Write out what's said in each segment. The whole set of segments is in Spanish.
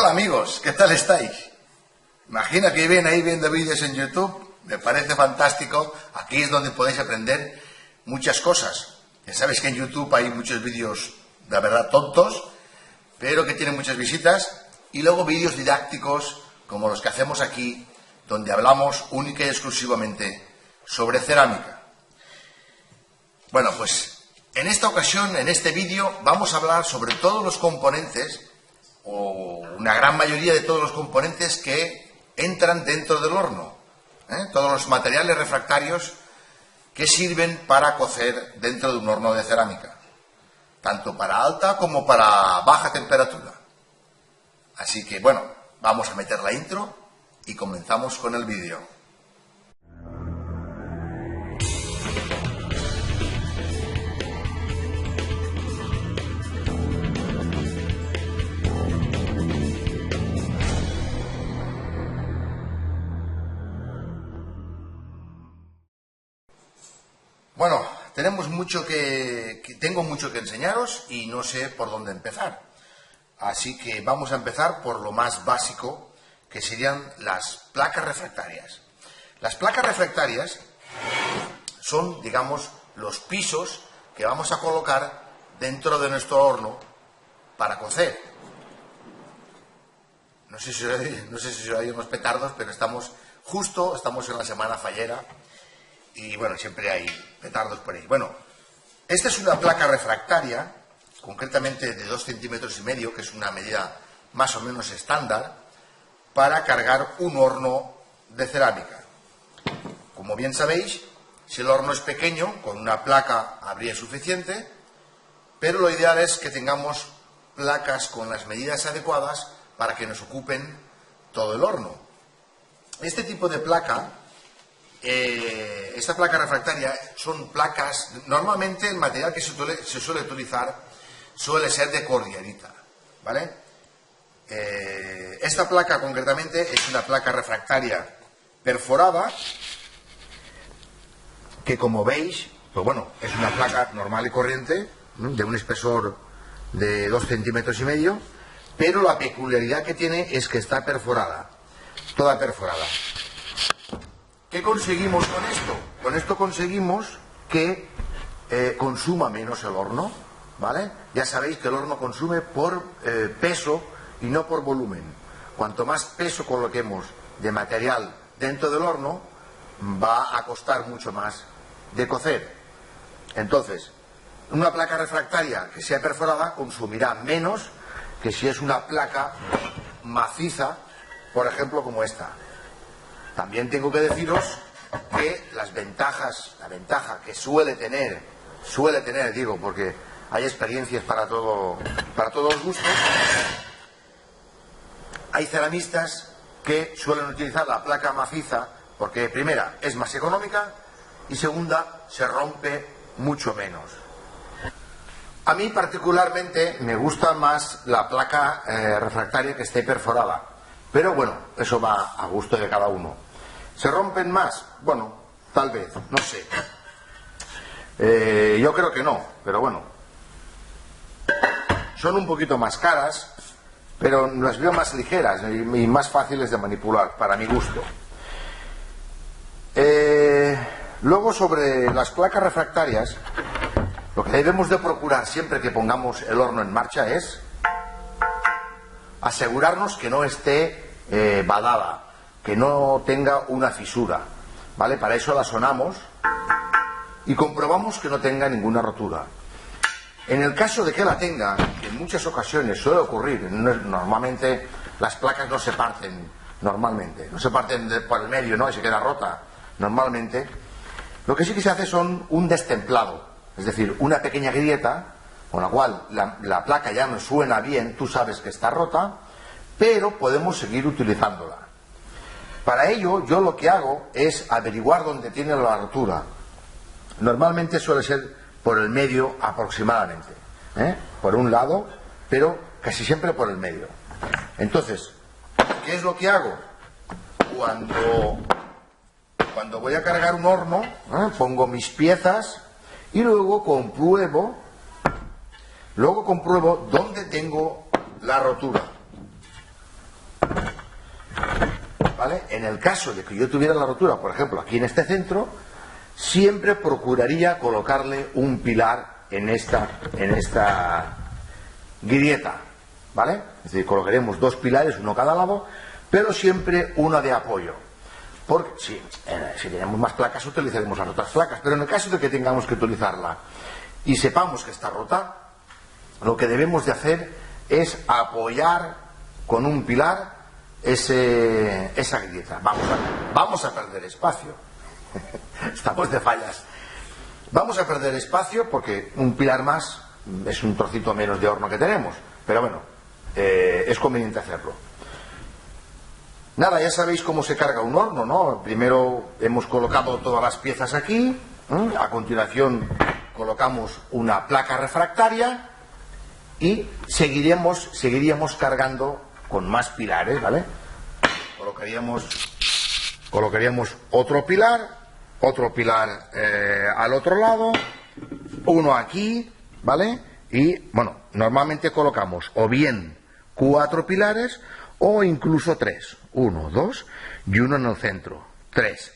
Hola amigos, ¿qué tal estáis? Imagina que ven ahí viendo vídeos en YouTube, me parece fantástico. Aquí es donde podéis aprender muchas cosas. Ya sabéis que en YouTube hay muchos vídeos, la verdad, tontos, pero que tienen muchas visitas, y luego vídeos didácticos como los que hacemos aquí, donde hablamos única y exclusivamente sobre cerámica. Bueno, pues en esta ocasión, en este vídeo, vamos a hablar sobre todos los componentes, o una gran mayoría de todos los componentes que entran dentro del horno, todos los materiales refractarios que sirven para cocer dentro de un horno de cerámica, tanto para alta como para baja temperatura. Así que bueno, vamos a meter la intro y comenzamos con el vídeo. Bueno, tengo mucho que enseñaros y no sé por dónde empezar. Así que vamos a empezar por lo más básico, que serían las placas refractarias. Las placas refractarias son, digamos, los pisos que vamos a colocar dentro de nuestro horno para cocer. No sé si hay unos petardos, pero estamos en la semana fallera. Y bueno, siempre hay petardos por ahí. Bueno, esta es una placa refractaria, concretamente de 2,5 centímetros, que es una medida más o menos estándar, para cargar un horno de cerámica. Como bien sabéis, si el horno es pequeño, con una placa habría suficiente, pero lo ideal es que tengamos placas con las medidas adecuadas para que nos ocupen todo el horno. Este tipo de placa, esta placa refractaria, son placas, normalmente el material que se suele utilizar suele ser de cordierita, ¿vale? Esta placa concretamente es una placa refractaria perforada, que como veis, pues bueno, es una placa normal y corriente, de un espesor de 2,5 centímetros, pero la peculiaridad que tiene es que está perforada, toda perforada. ¿Qué conseguimos con esto? Con esto conseguimos que consuma menos el horno, ¿vale? Ya sabéis que el horno consume por peso y no por volumen. Cuanto más peso coloquemos de material dentro del horno, va a costar mucho más de cocer. Entonces, una placa refractaria que sea perforada consumirá menos que si es una placa maciza, por ejemplo, como esta. También tengo que deciros que la ventaja que suele tener, digo, porque hay experiencias para todos los gustos. Hay ceramistas que suelen utilizar la placa maciza porque, primera, es más económica y, segunda, se rompe mucho menos. A mí particularmente me gusta más la placa refractaria que esté perforada. Pero bueno, eso va a gusto de cada uno. ¿Se rompen más? Bueno, tal vez, no sé. Yo creo que no, pero bueno. Son un poquito más caras, pero las veo más ligeras y más fáciles de manipular, para mi gusto. Luego, sobre las placas refractarias, lo que debemos de procurar siempre que pongamos el horno en marcha es asegurarnos que no esté badada, que no tenga una fisura, ¿vale? Para eso la sonamos y comprobamos que no tenga ninguna rotura. En el caso de que la tenga, que en muchas ocasiones suele ocurrir, normalmente las placas no se parten, por el medio, ¿no? Y se queda rota, normalmente. Lo que sí que se hace son un destemplado, es decir, una pequeña grieta, con la cual la placa ya no suena bien, tú sabes que está rota, pero podemos seguir utilizándola. Para ello, yo lo que hago es averiguar dónde tiene la rotura. Normalmente suele ser por el medio aproximadamente, por un lado, pero casi siempre por el medio. Entonces, ¿qué es lo que hago? Cuando voy a cargar un horno, pongo mis piezas y luego compruebo dónde tengo la rotura. ¿vale? En el caso de que yo tuviera la rotura, por ejemplo, aquí en este centro, siempre procuraría colocarle un pilar en esta grieta, ¿vale? Es decir, colocaremos dos pilares, uno a cada lado, pero siempre uno de apoyo. Porque si tenemos más placas, utilizaremos las otras placas, pero en el caso de que tengamos que utilizarla y sepamos que está rota, lo que debemos de hacer es apoyar con un pilar esa grieta. Vamos a perder espacio. Estamos de fallas. Vamos a perder espacio porque un pilar más es un trocito menos de horno que tenemos, pero bueno, es conveniente hacerlo. Nada, ya sabéis cómo se carga un horno, ¿no? Primero hemos colocado todas las piezas aquí, a continuación colocamos una placa refractaria y seguiríamos cargando con más pilares, ¿vale? Colocaríamos otro pilar al otro lado, uno aquí, ¿vale? Y bueno, normalmente colocamos o bien 4 pilares o incluso 3, 1, 2 y uno en el centro, 3,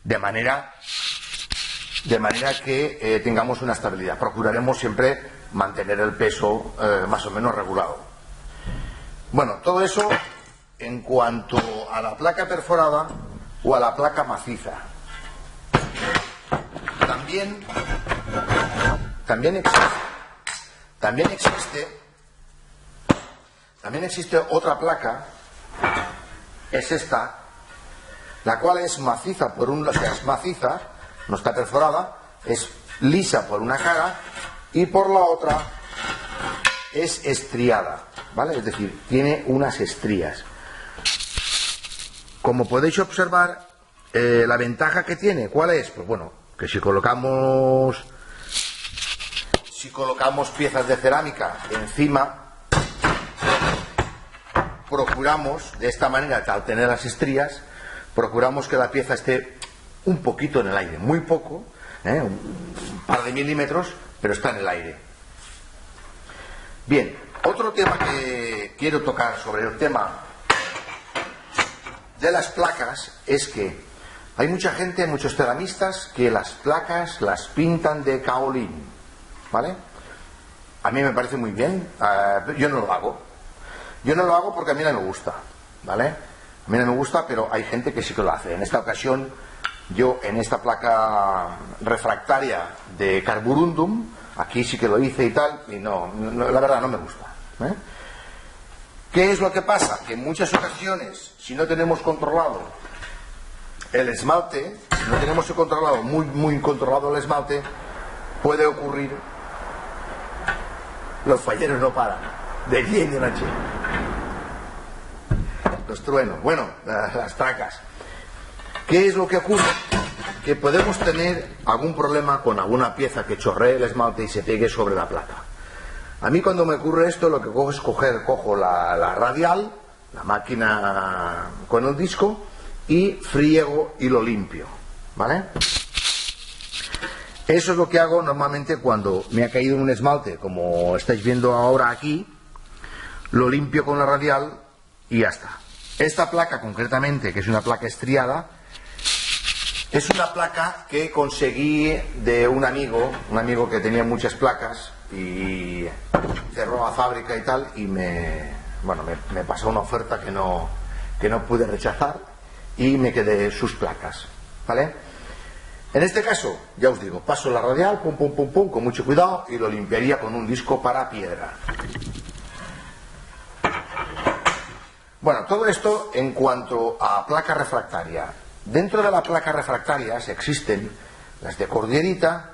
de manera que tengamos una estabilidad. Procuraremos siempre mantener el peso más o menos regulado. Bueno, todo eso en cuanto a la placa perforada o a la placa maciza. También existe otra placa, es esta, la cual es maciza por un lado, es maciza, no está perforada, es lisa por una cara y por la otra es estriada, ¿vale? Es decir, tiene unas estrías. Como podéis observar, la ventaja que tiene, ¿cuál es? Pues bueno, que si colocamos piezas de cerámica encima, procuramos, de esta manera, al tener las estrías, procuramos que la pieza esté un poquito en el aire, muy poco, un par de milímetros, pero está en el aire. Bien, otro tema que quiero tocar sobre el tema de las placas es que hay mucha gente, muchos ceramistas, que las placas las pintan de kaolín, ¿vale? A mí me parece muy bien, yo no lo hago. Yo no lo hago porque a mí no me gusta, ¿vale? A mí no me gusta, pero hay gente que sí que lo hace. En esta ocasión, yo en esta placa refractaria de carborundum, aquí sí que lo hice y tal, y no, la verdad no me gusta, ¿eh? ¿Qué es lo que pasa? Que en muchas ocasiones, si no tenemos controlado el esmalte, si no tenemos controlado, muy controlado el esmalte, puede ocurrir, los falleros no paran, de día y de noche, los truenos, bueno, las tracas. ¿Qué es lo que ocurre? Que podemos tener algún problema con alguna pieza que chorree el esmalte y se pegue sobre la placa. A mí cuando me ocurre esto, lo que cojo es cojo la radial, la máquina con el disco, y friego y lo limpio, ¿vale? Eso es lo que hago normalmente cuando me ha caído un esmalte, como estáis viendo ahora aquí, lo limpio con la radial y ya está. Esta placa concretamente, que es una placa estriada, es una placa que conseguí de un amigo que tenía muchas placas y cerró la fábrica y tal, y me pasó una oferta que no pude rechazar y me quedé sus placas, ¿vale? En este caso, ya os digo, paso la radial, pum, con mucho cuidado, y lo limpiaría con un disco para piedra. Bueno, todo esto en cuanto a placa refractaria. Dentro de la placa refractaria existen las de cordierita,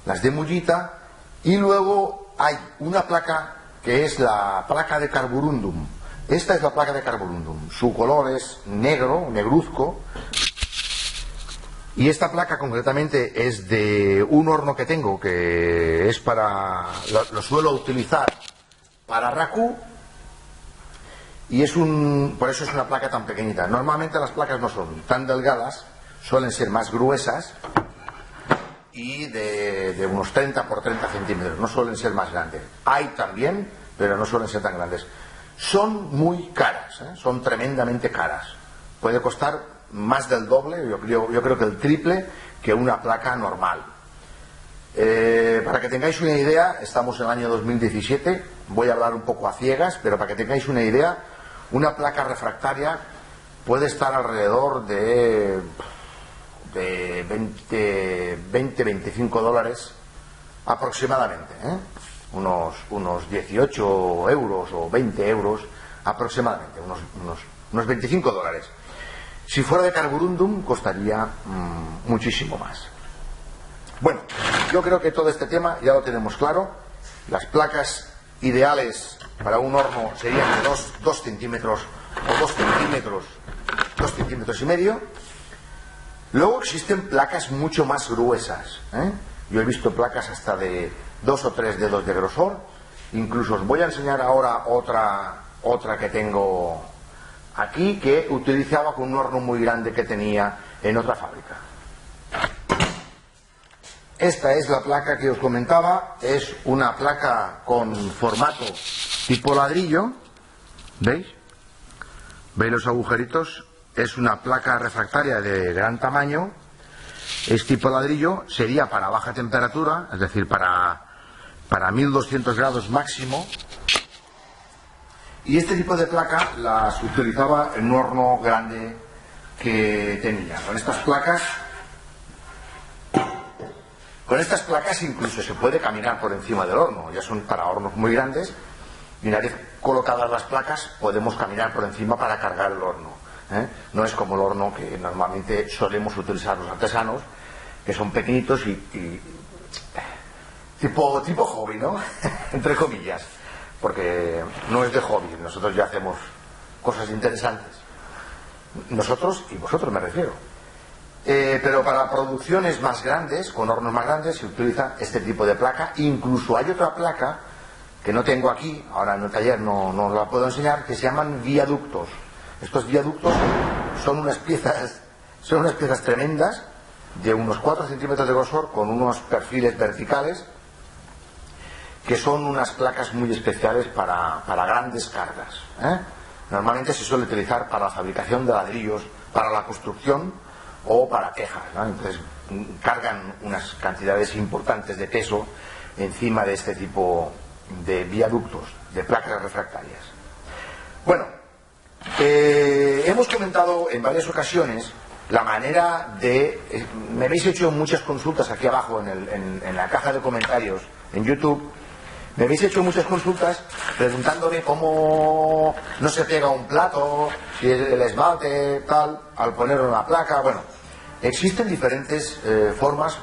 las de mullita, y luego hay una placa que es la placa de carborundum. Esta es la placa de carborundum. Su color es negro, negruzco. Y esta placa concretamente es de un horno que tengo, que es lo suelo utilizar para raku, y por eso es una placa tan pequeñita. Normalmente las placas no son tan delgadas, suelen ser más gruesas y de unos 30 por 30 centímetros, no suelen ser más grandes. Hay también, pero no suelen ser tan grandes. Son muy caras, son tremendamente caras, puede costar más del doble, yo creo que el triple que una placa normal. Para que tengáis una idea, estamos en el año 2017, voy a hablar un poco a ciegas, pero para que tengáis una idea, una placa refractaria puede estar alrededor de 20-25 dólares aproximadamente, unos 18 euros o 20 euros aproximadamente, unos 25 dólares. Si fuera de carborundum costaría muchísimo más. Bueno, yo creo que todo este tema ya lo tenemos claro. Las placas ideales para un horno serían de 2 centímetros o 2 centímetros y medio. Luego existen placas mucho más gruesas, Yo he visto placas hasta de 2 o 3 dedos de grosor. Incluso os voy a enseñar ahora otra que tengo aquí, que utilizaba con un horno muy grande que tenía en otra fábrica. Esta es la placa que os comentaba, es una placa con formato tipo ladrillo, ¿veis? ¿Veis los agujeritos? Es una placa refractaria de gran tamaño, es tipo ladrillo, sería para baja temperatura, es decir, para 1200 grados máximo. Y este tipo de placa las utilizaba en un horno grande que tenía. Con estas placas incluso se puede caminar por encima del horno, ya son para hornos muy grandes, y una vez colocadas las placas podemos caminar por encima para cargar el horno. No es como el horno que normalmente solemos utilizar los artesanos, que son pequeñitos y tipo hobby, ¿no? Entre comillas, porque no es de hobby, nosotros ya hacemos cosas interesantes. Nosotros y vosotros me refiero. Pero para producciones más grandes, con hornos más grandes, se utiliza este tipo de placa. Incluso hay otra placa que no tengo aquí, ahora en el taller no la puedo enseñar, que se llaman viaductos. Estos viaductos son unas piezas tremendas, de unos 4 centímetros de grosor, con unos perfiles verticales, que son unas placas muy especiales para grandes cargas. Normalmente se suele utilizar para la fabricación de ladrillos, para la construcción o para tejas, Entonces cargan unas cantidades importantes de peso encima de este tipo de viaductos, de placas refractarias. Bueno, hemos comentado en varias ocasiones la manera de... me habéis hecho muchas consultas aquí abajo en la caja de comentarios en YouTube. Me habéis hecho muchas consultas preguntándome cómo no se pega un plato, si el esmalte, tal, al ponerlo en la placa. Bueno, existen diferentes formas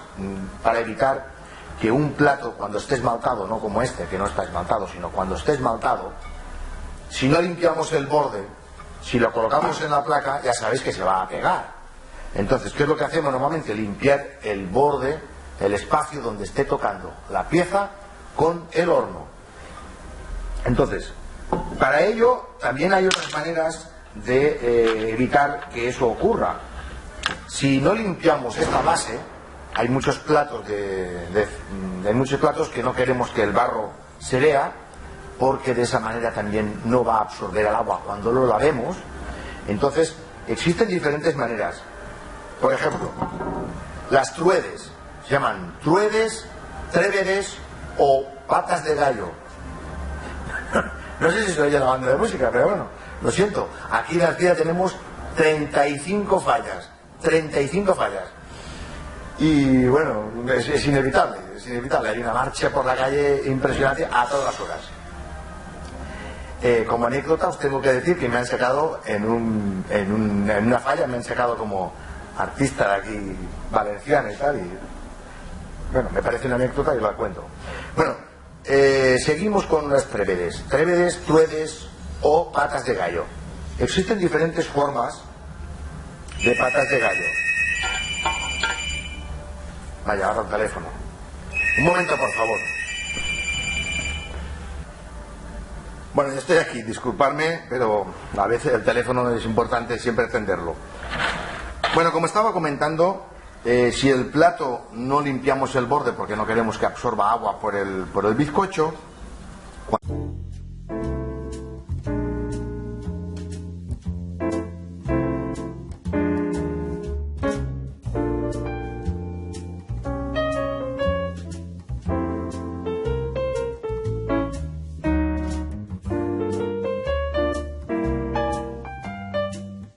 para evitar que un plato, cuando esté esmaltado, no como este, que no está esmaltado, sino cuando esté esmaltado, si no limpiamos el borde, si lo colocamos en la placa, ya sabéis que se va a pegar. Entonces, ¿qué es lo que hacemos normalmente? Limpiar el borde, el espacio donde esté tocando la pieza con el horno. Entonces, para ello también hay otras maneras de evitar que eso ocurra. Si no limpiamos esta base, hay muchos platos hay muchos platos que no queremos que el barro se vea, porque de esa manera también no va a absorber el agua cuando lo lavemos. Entonces, existen diferentes maneras. Por ejemplo, las truedes, se llaman truedes, trévedes o patas de gallo. No sé si se oye la banda de música, pero bueno, lo siento. Aquí en Arcida tenemos 35 fallas. 35 fallas. Y bueno, es inevitable, es inevitable. Hay una marcha por la calle impresionante a todas las horas. Como anécdota os tengo que decir que me han sacado en una falla, me han sacado como artista de aquí valenciana y tal, y bueno, me parece una anécdota y la cuento. Bueno, seguimos con las trévedes, truedes o patas de gallo. Existen diferentes formas de patas de gallo. Vaya, ahora el teléfono. Un momento, por favor. Bueno, yo estoy aquí, disculpadme, pero a veces el teléfono es importante siempre atenderlo. Bueno, como estaba comentando, si el plato no limpiamos el borde porque no queremos que absorba agua por el bizcocho,